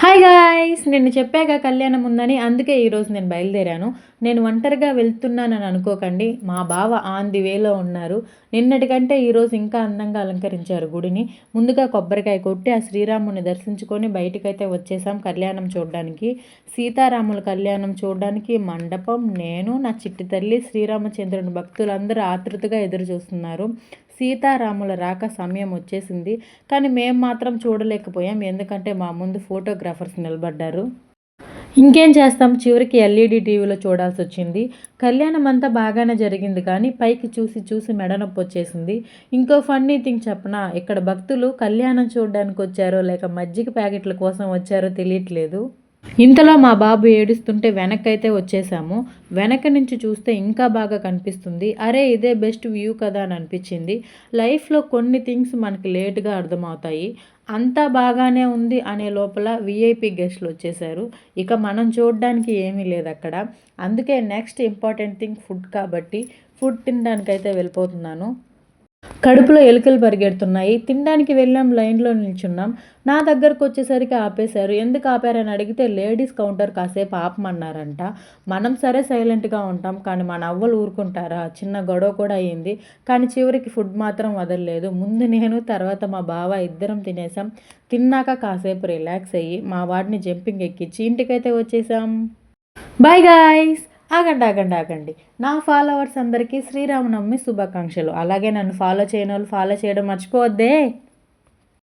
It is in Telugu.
Hi guys! నిన్న చెప్పాగా కళ్యాణం ఉందని. అందుకే ఈరోజు నేను బయలుదేరాను. నేను ఒంటరిగా వెళ్తున్నానని అనుకోకండి. మా బావ ఆన్ ది వేలో ఉన్నారు. నిన్నటి కంటే ఈరోజు ఇంకా అందంగా అలంకరించారు గుడిని. ముందుగా కొబ్బరికాయ కొట్టి ఆ శ్రీరాముని దర్శించుకొని బయటికైతే వచ్చేసాం కళ్యాణం చూడడానికి. సీతారాముల కళ్యాణం చూడడానికి మండపం, నేను, నా చిట్టి తల్లి, శ్రీరామచంద్రుని భక్తులందరూ ఆతృతగా ఎదురు చూస్తున్నారు. సీతారాముల రాక సమయం వచ్చేసింది. కానీ మేము మాత్రం చూడలేకపోయాం. ఎందుకంటే మా ముందు ఫోటోగ్రాఫర్స్ నిలబడ్డారు. ఇంకేం చేస్తాం, చివరికి ఎల్ఈడి టీవీలో చూడాల్సి వచ్చింది. కళ్యాణం అంతా బాగానే జరిగింది కానీ పైకి చూసి చూసి మెడ నొప్పి వచ్చేసింది. ఇంకో ఫన్నీ థింగ్ చెప్పనా, ఇక్కడ భక్తులు కళ్యాణం చూడడానికి వచ్చారో లేక మజ్జిగ ప్యాకెట్ల కోసం వచ్చారో తెలియట్లేదు. ఇంతలో మా బాబు ఏడుస్తుంటే వెనక్కైతే వచ్చేసాము. వెనక నుంచి చూస్తే ఇంకా బాగా కనిపిస్తుంది. అరే ఇదే బెస్ట్ వ్యూ కదా అని అనిపించింది. లైఫ్లో కొన్ని థింగ్స్ మనకి లేట్గా అర్థమవుతాయి. అంతా బాగానే ఉంది అనే లోపల విఐపి గెస్ట్లు వచ్చేసారు. ఇక మనం చూడడానికి ఏమీ లేదు అక్కడ. అందుకే నెక్స్ట్ ఇంపార్టెంట్ థింగ్ ఫుడ్ కాబట్టి ఫుడ్ తినడానికైతే వెళ్ళిపోతున్నాను. కడుపులో ఎలుకలు పరిగెడుతున్నాయి. తినడానికి వెళ్ళాం, లైన్లో నిల్చున్నాం. నా దగ్గరకు వచ్చేసరికి ఆపేశారు. ఎందుకు ఆపారని అడిగితే లేడీస్ కౌంటర్ కాసేపు ఆపమన్నారంట. మనం సరే సైలెంట్గా ఉంటాం కానీ మన అవ్వలు ఊరుకుంటారా? చిన్న గొడవ కూడా అయ్యింది. కానీ చివరికి ఫుడ్ మాత్రం వదలలేదు. ముందు నేను, తర్వాత మా బావ ఇద్దరం తినేసాం. తిన్నాక కాసేపు రిలాక్స్ అయ్యి మా వాడిని జంపింగ్ ఎక్కించి ఇంటికైతే వచ్చేసాం. Bye guys! ఆగండి. నా ఫాలోవర్స్ అందరికీ శ్రీరామనవమి శుభాకాంక్షలు. అలాగే నన్ను ఫాలో చేయని వాళ్ళు ఫాలో చేయడం మర్చిపోవద్దే.